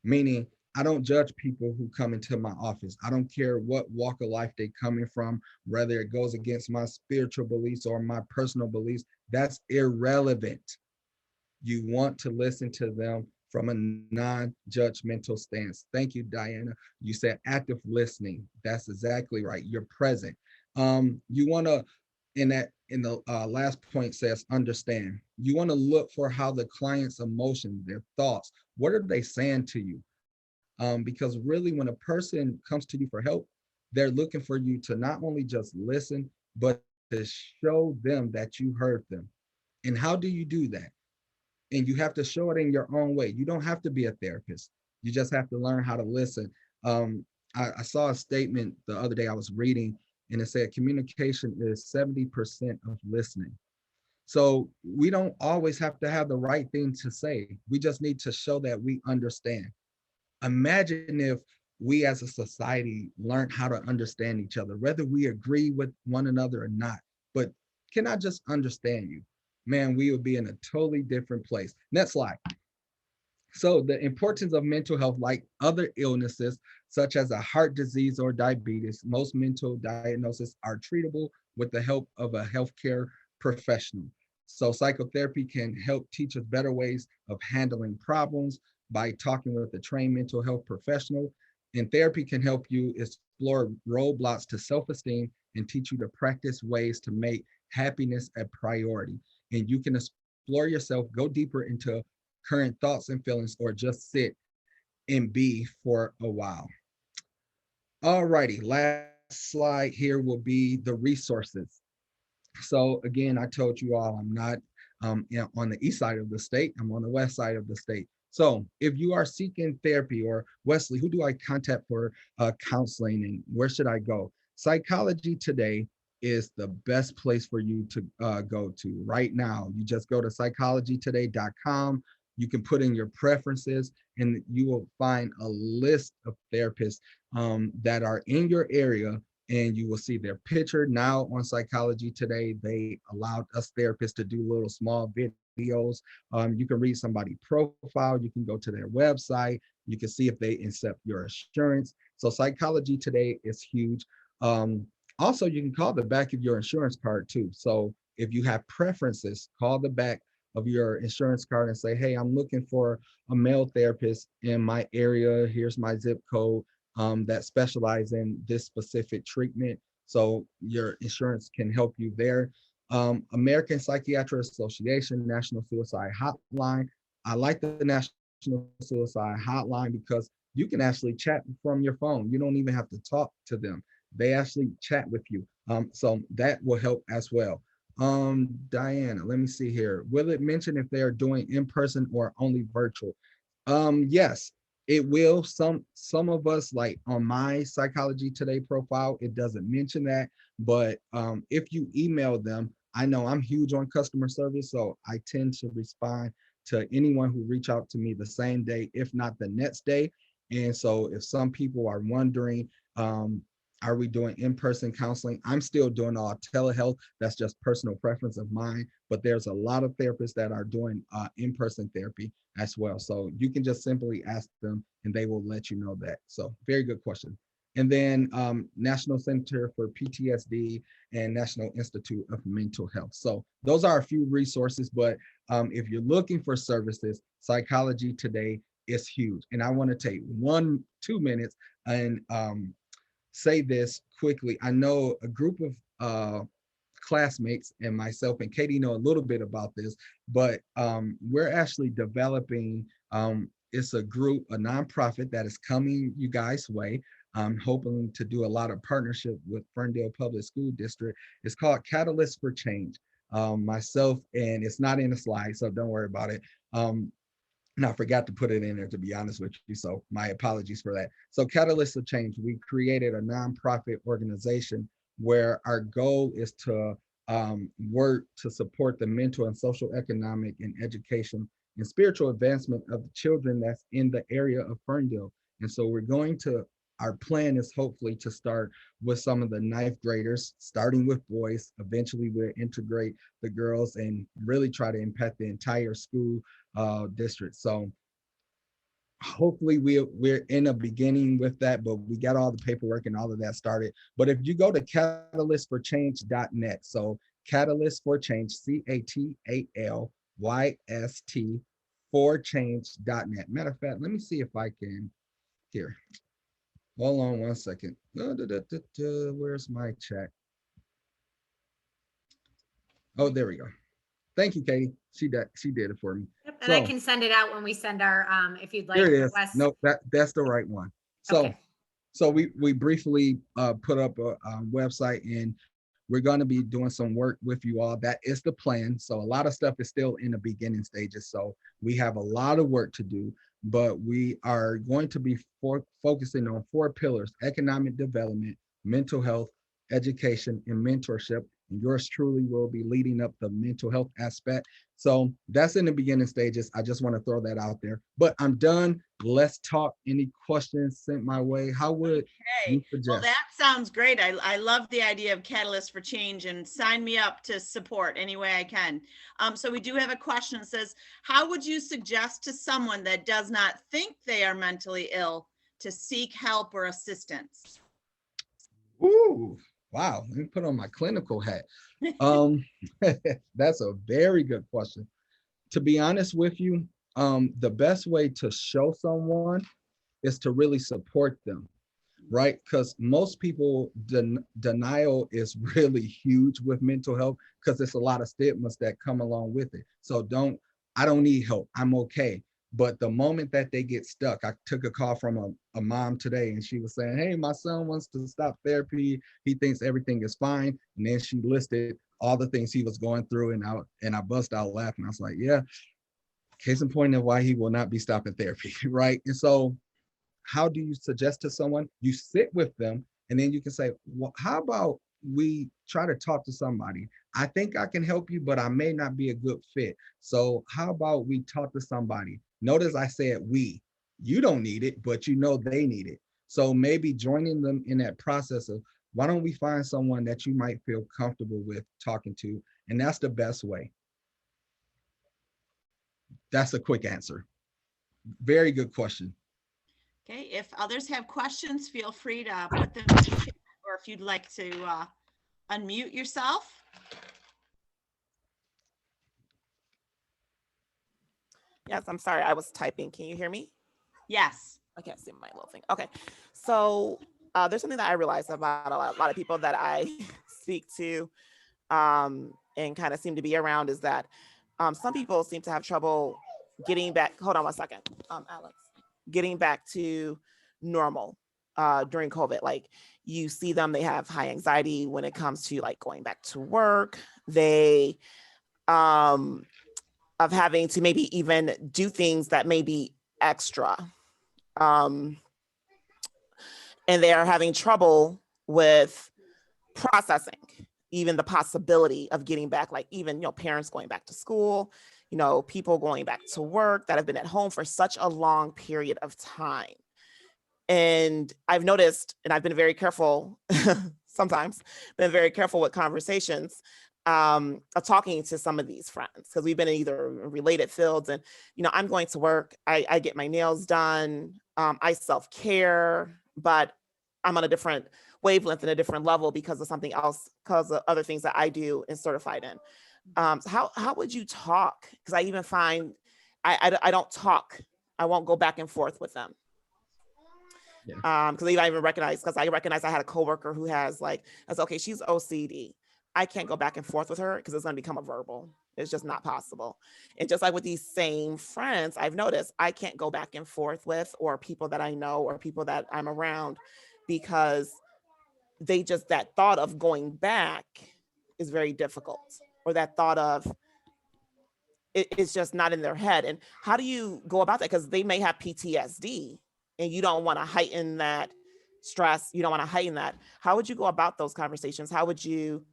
meaning I don't judge people who come into my office. I don't care what walk of life they're coming from, whether it goes against my spiritual beliefs or my personal beliefs. That's irrelevant. You want to listen to them from a non-judgmental stance. Thank you, Diana. You said active listening. That's exactly right. You're present. You want to, in the last point says understand. You want to look for how the client's emotions, their thoughts, what are they saying to you? Because really when a person comes to you for help, they're looking for you to not only just listen, but to show them that you heard them. And how do you do that? And you have to show it in your own way. You don't have to be a therapist. You just have to learn how to listen. I saw a statement the other day I was reading, and it said communication is 70% of listening. So we don't always have to have the right thing to say. We just need to show that we understand. Imagine if we as a society learned how to understand each other, whether we agree with one another or not. But can I just understand you? Man, we would be in a totally different place. Next slide. So the importance of mental health, like other illnesses, such as a heart disease or diabetes, most mental diagnoses are treatable with the help of a healthcare professional. So psychotherapy can help teach us better ways of handling problems by talking with a trained mental health professional. And therapy can help you explore roadblocks to self-esteem and teach you to practice ways to make happiness a priority. And you can explore yourself, go deeper into current thoughts and feelings, or just sit and be for a while. All righty, last slide here will be the resources. So again, I told you all I'm not on the east side of the state, I'm on the west side of the state. So if you are seeking therapy, or Wesley, who do I contact for counseling and where should I go? Psychology Today is the best place for you to go to right now. You just go to psychologytoday.com. You can put in your preferences and you will find a list of therapists that are in your area, and you will see their picture. Now on Psychology Today, they allowed us therapists to do little small videos. You can read somebody's profile, you can go to their website, you can see if they accept your insurance. So Psychology Today is huge. Also, you can call the back of your insurance card too. So if you have preferences, call the back of your insurance card and say, hey, I'm looking for a male therapist in my area. Here's my zip code that specialize in this specific treatment. So your insurance can help you there. American Psychiatric Association, National Suicide Hotline. I like the National Suicide Hotline because you can actually chat from your phone. You don't even have to talk to them. They actually chat with you. So that will help as well. Diana, let me see here. Will it mention if they are doing in person or only virtual? Yes, it will. Some of us, like on my Psychology Today profile, it doesn't mention that. But if you email them, I know I'm huge on customer service, so I tend to respond to anyone who reach out to me the same day, if not the next day. And so if some people are wondering, are we doing in-person counseling? I'm still doing all telehealth. That's just personal preference of mine. But there's a lot of therapists that are doing in-person therapy as well. So you can just simply ask them and they will let you know that. So very good question. And then National Center for PTSD and National Institute of Mental Health. So those are a few resources, but if you're looking for services, Psychology Today is huge. And I want to take 2 minutes and say this quickly. I know a group of classmates and myself and Katie know a little bit about this, but we're actually developing, it's a group, a nonprofit that is coming you guys' way. I'm hoping to do a lot of partnership with Ferndale Public School District. It's called Catalyst for Change. Myself, and it's not in the slide, so don't worry about it. And I forgot to put it in there, to be honest with you. So my apologies for that. So Catalyst of Change, we created a nonprofit organization where our goal is to work to support the mental and social, economic, and education and spiritual advancement of the children that's in the area of Ferndale. And so our plan is hopefully to start with some of the ninth graders, starting with boys. Eventually we'll integrate the girls and really try to impact the entire school district. So hopefully we're in a beginning with that, but we got all the paperwork and all of that started. But if you go to catalystforchange.net, so Catalyst for Change, CATALYST for change.net. Matter of fact, let me see if I can here. Hold on 1 second. Where's my chat? Oh, there we go. Thank you, Katie. She did it for me.
Yep, and I can send it out when we send our, if you'd like.
Here it is.
West.
No, that's the right one. So,
okay.
So we briefly put up a website, and we're going to be doing some work with you all. That is the plan. So a lot of stuff is still in the beginning stages. So we have a lot of work to do, but we are going to be focusing on 4 pillars: economic development, mental health, education, and mentorship. and yours truly will be leading up the mental health aspect. So that's in the beginning stages. I just want to throw that out there. But I'm done. Let's talk. Any questions sent my way? How would you
Okay, well,
suggest?
that sounds great. I love the idea of Catalyst for Change, and sign me up to support any way I can. So we do have a question that says, how would you suggest to someone that does not think they are mentally ill to seek help or assistance?
Ooh, wow. Let me put on my clinical hat. Um, that's a very good question. To be honest with you, the best way to show someone is to really support them, right? Because most people, denial is really huge with mental health because there's a lot of stigmas that come along with it. So I don't need help. I'm okay. But the moment that they get stuck, I took a call from a mom today and she was saying, hey, my son wants to stop therapy. He thinks everything is fine. And then she listed all the things he was going through, and I bust out laughing. I was like, yeah, case in point of why he will not be stopping therapy, right? And so how do you suggest to someone? You sit with them and then you can say, well, how about we try to talk to somebody? I think I can help you, but I may not be a good fit. So how about we talk to somebody? Notice I said we. You don't need it, but you know they need it. So maybe joining them in that process of, why don't we find someone that you might feel comfortable with talking to? And that's the best way. That's a quick answer. Very good question.
Okay, if others have questions, feel free to put them in the chat, or if you'd like to unmute yourself.
Yes, I'm sorry, I was typing. Can you hear me?
Yes.
I can't see my little thing. Okay, so there's something that I realized about a lot of people that I speak to and kind of seem to be around, is that some people seem to have trouble getting back. Hold on one second, Alex. Getting back to normal during COVID. Like, you see them, they have high anxiety when it comes to like going back to work. They of having to maybe even do things that may be extra. And they are having trouble with processing even the possibility of getting back, like even, parents going back to school, people going back to work that have been at home for such a long period of time. And I've noticed, and I've been very careful, sometimes been very careful with conversations of talking to some of these friends, because we've been in either related fields, and I'm going to work, I get my nails done, I self-care, but I'm on a different wavelength and a different level because of something else, because of other things that I do and certified in. So how would you talk? Because I even find I don't talk. I won't go back and forth with them.
Yeah.
Because I even recognize, I had a coworker who has I said, okay, she's OCD. I can't go back and forth with her because it's going to become a verbal. It's just not possible. And just like with these same friends, I've noticed I can't go back and forth with, or people that I know, or people that I'm around, because they just, that thought of going back is very difficult, or that thought of it's just not in their head. And how do you go about that? Because they may have PTSD and you don't want to heighten that stress. You don't want to heighten that. How would you go about those conversations? How would you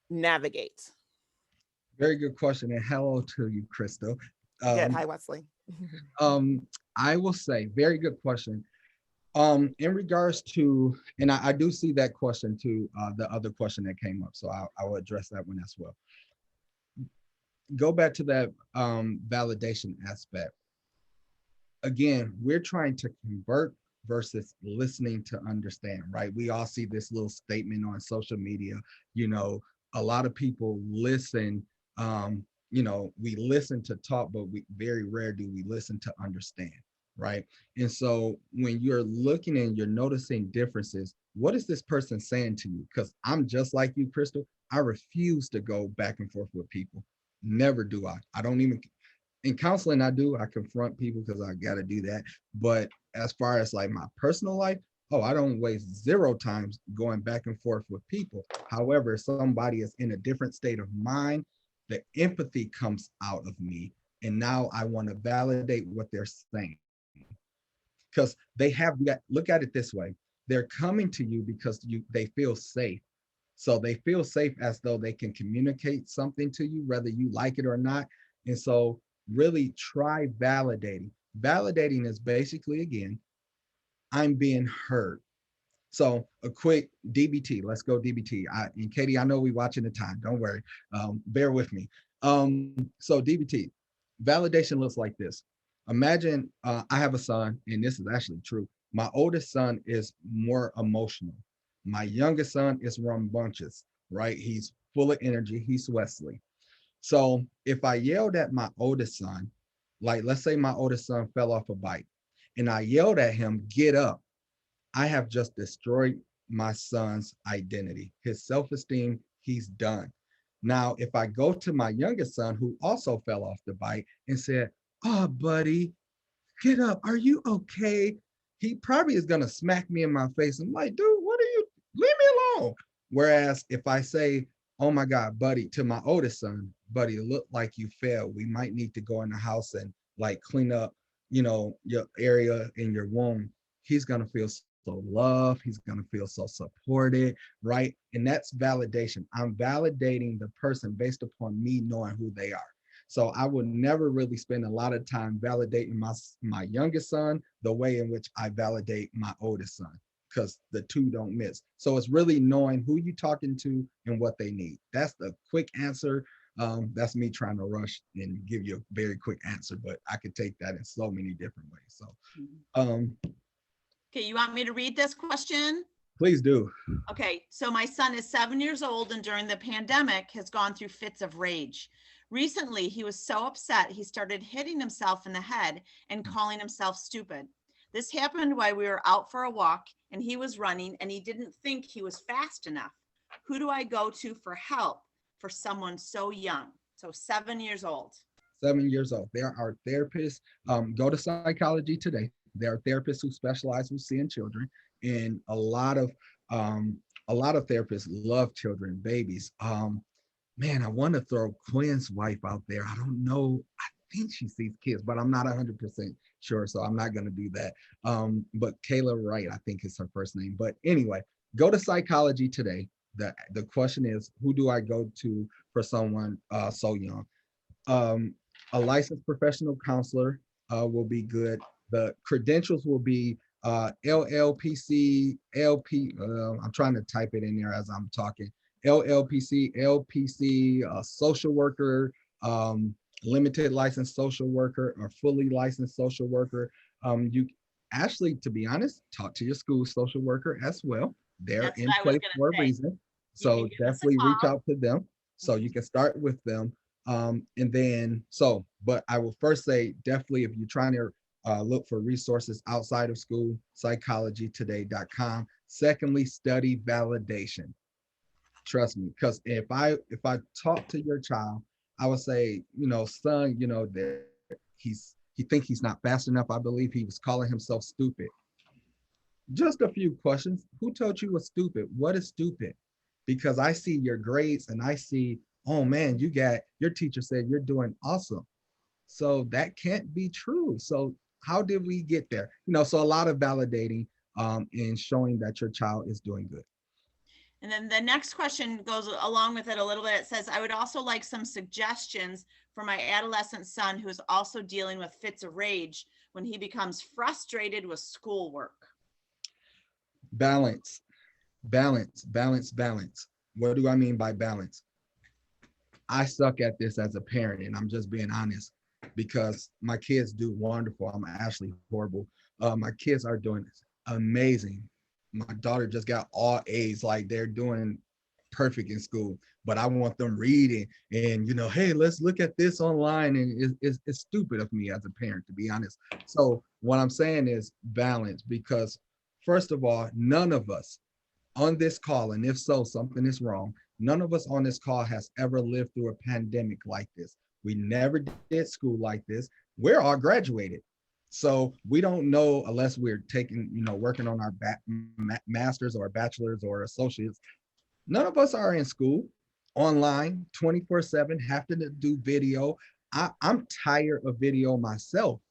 navigate?
Very good question. And hello to you, Crystal.
Good. Hi, Wesley.
I will say, very good question. In regards to, and I do see that question too, the other question that came up. So I will address that one as well. Go back to that validation aspect. Again, we're trying to convert versus listening to understand, right? We all see this little statement on social media. A lot of people listen, we listen to talk, but we very rare do we listen to understand, right? And so when you're looking and you're noticing differences, what is this person saying to you? Because I'm just like you, Crystal. I refuse to go back and forth with people. Never do I. I don't even, in counseling, I confront people because I got to do that. But as far as like my personal life, I don't waste 0 times going back and forth with people. However, if somebody is in a different state of mind, the empathy comes out of me. And now I want to validate what they're saying. Because they have, look at it this way. They're coming to you because they feel safe. So they feel safe as though they can communicate something to you, whether you like it or not. And so really try validating. Validating is basically, again, I'm being heard. So a quick DBT, let's go DBT. And Katie, I know we watching the time, don't worry, bear with me. So DBT, validation looks like this. Imagine I have a son, and this is actually true. My oldest son is more emotional. My youngest son is rambunctious, right? He's full of energy, he's Wesley. So if I yelled at my oldest son, like let's say my oldest son fell off a bike, and I yelled at him, get up, I have just destroyed my son's identity, his self-esteem, he's done. Now, if I go to my youngest son who also fell off the bike and said, oh, buddy, get up, are you okay? He probably is gonna smack me in my face. I'm like, dude, what are you, leave me alone. Whereas if I say, oh my God, buddy, to my oldest son, buddy, it looked like you fell. We might need to go in the house and like clean up, your area in your wound. He's gonna feel so loved. He's gonna feel so supported, right? And that's validation. I'm validating the person based upon me knowing who they are. So I would never really spend a lot of time validating my youngest son the way in which I validate my oldest son, because the two don't mix. So it's really knowing who you're talking to and what they need. That's the quick answer. That's me trying to rush and give you a very quick answer, but I could take that in so many different ways. So
Okay, you want me to read this question?
please do.
Okay, so my son is 7 years old and during the pandemic has gone through fits of rage. Recently, he was so upset, he started hitting himself in the head and calling himself stupid. This happened while we were out for a walk and he was running and he didn't think he was fast enough. Who do I go to for help for someone so young? So 7 years old.
7 years old. There are therapists. Go to Psychology Today. There are therapists who specialize with seeing children, and a lot of therapists love children, babies. Man, I want to throw Quinn's wife out there. I don't know. I think she sees kids, but I'm not 100% sure, so I'm not going to do that. But Kayla Wright, I think is her first name. But anyway, go to Psychology Today. The question is, who do I go to for someone so young? A licensed professional counselor will be good. The credentials will be LLPC, LP. I'm trying to type it in there as I'm talking. LLPC, LPC, social worker, limited licensed social worker, or fully licensed social worker. You actually, to be honest, talk to your school social worker as well. They're in place for a reason. So definitely reach out to them. So you can start with them. And then, but I will first say, definitely, if you're trying to look for resources outside of school, psychologytoday.com. Secondly, study validation. Trust me, because if I talk to your child, I would say, son, that he thinks he's not fast enough. I believe he was calling himself stupid. Just a few questions. Who told you was stupid? What is stupid? Because I see your grades and I see, oh man, your teacher said you're doing awesome. So that can't be true. So how did we get there? So a lot of validating and showing that your child is doing good.
And then the next question goes along with it a little bit. It says, I would also like some suggestions for my adolescent son who is also dealing with fits of rage when he becomes frustrated with schoolwork.
Balance. What do I mean by balance? I suck at this as a parent, and I'm just being honest, because my kids do wonderful. I'm actually horrible. My kids are doing amazing. My daughter just got all A's, like they're doing perfect in school, but I want them reading and, hey, let's look at this online. And it's stupid of me as a parent, to be honest. So what I'm saying is balance, because first of all, none of us on this call, and if so, something is wrong, none of us on this call has ever lived through a pandemic like this. We never did school like this. We're all graduated. So we don't know, unless we're taking, working on our masters or bachelors or associates. None of us are in school online 24/7, have to do video. I'm tired of video myself.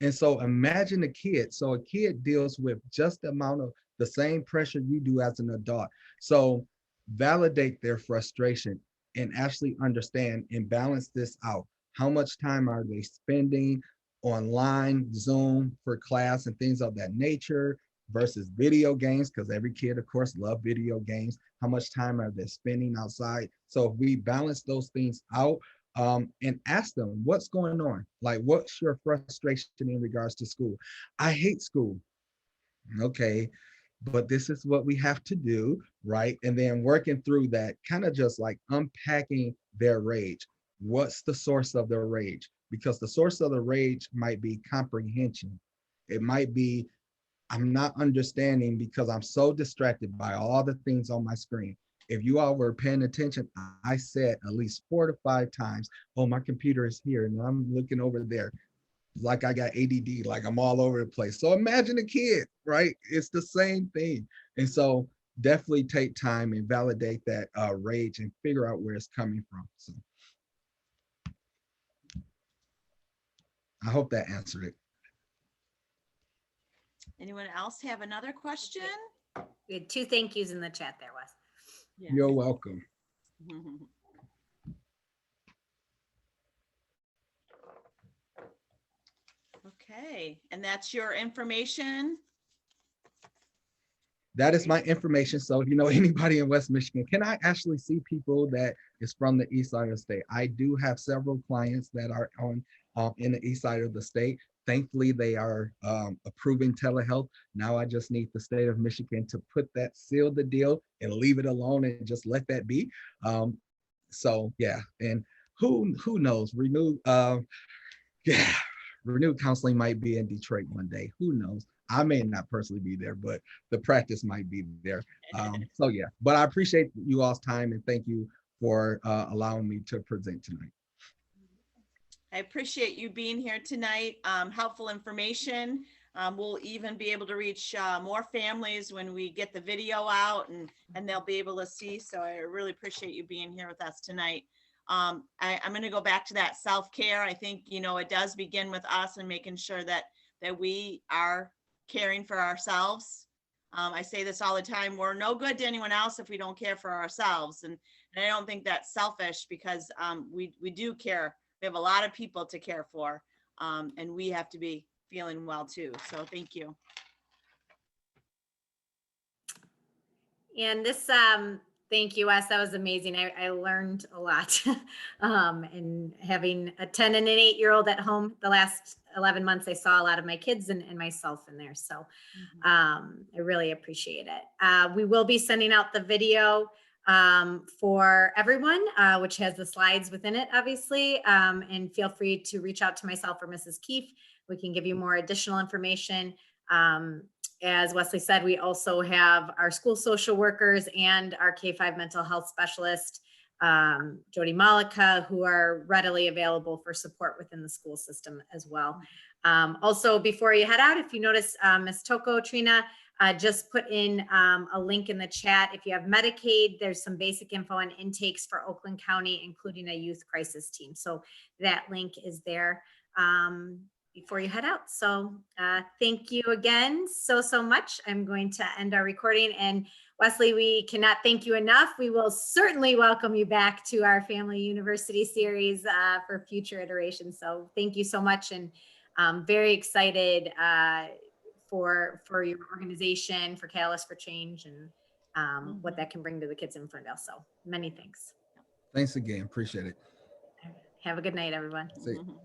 And so imagine a kid. So a kid deals with just the amount of the same pressure you do as an adult. So validate their frustration, and actually understand and balance this out. How much time are they spending online, Zoom for class and things of that nature versus video games? Because every kid, of course, love video games. How much time are they spending outside? So if we balance those things out, and ask them what's going on. Like, what's your frustration in regards to school? I hate school. Okay, but this is what we have to do, right? And then working through that, kind of just like unpacking their rage. What's the source of their rage? Because the source of the rage might be comprehension. It might be, I'm not understanding because I'm so distracted by all the things on my screen. If you all were paying attention, I said at least 4 to 5 times, oh, my computer is here and I'm looking over there. Like I got ADD, like I'm all over the place. So imagine a kid, right? It's the same thing. And so definitely take time and validate that rage and figure out where it's coming from. So I hope that answered it.
Anyone else have another question?
We had 2 thank yous in the chat there, Wes.
Yeah.
You're welcome.
Okay, and that's your information?
That is my information. So if you know anybody in West Michigan, can I actually see people that is from the east side of the state? I do have several clients that are on in the east side of the state. Thankfully, they are approving telehealth. Now I just need the state of Michigan to put that, seal the deal and leave it alone and just let that be. So yeah, and who knows, renewed counseling might be in Detroit one day. Who knows? I may not personally be there, but the practice might be there. So yeah, but I appreciate you all's time and thank you for allowing me to present tonight.
I appreciate you being here tonight. Helpful information. We'll even be able to reach more families when we get the video out and they'll be able to see. So I really appreciate you being here with us tonight. I'm going to go back to that self-care. I think, you know, it does begin with us and making sure that we are caring for ourselves. I say this all the time, we're no good to anyone else if we don't care for ourselves. And I don't think that's selfish because we do care. We have a lot of people to care for and we have to be feeling well too. So thank you.
And this, thank you, Wes. That was amazing. I learned a lot. And having a 10 and an 8-year-old at home, the last 11 months, I saw a lot of my kids and myself in there. So I really appreciate it. We will be sending out the video for everyone, which has the slides within it, obviously. And feel free to reach out to myself or Mrs. Keefe. We can give you more additional information. As Wesley said, we also have our school social workers and our K-5 mental health specialist, Jody Malika, who are readily available for support within the school system as well. Also, before you head out, if you notice, Ms. Toko Trina just put in a link in the chat. If you have Medicaid, there's some basic info on intakes for Oakland County, including a youth crisis team. So that link is there before you head out. So thank you again so much. I'm going to end our recording. And Wesley, we cannot thank you enough. We will certainly welcome you back to our Family University series for future iterations. So thank you so much. And very excited for your organization, for Catalyst for Change, and what that can bring to the kids in Ferndale. So many thanks.
Thanks again. Appreciate it.
Have a good night, everyone.
See you.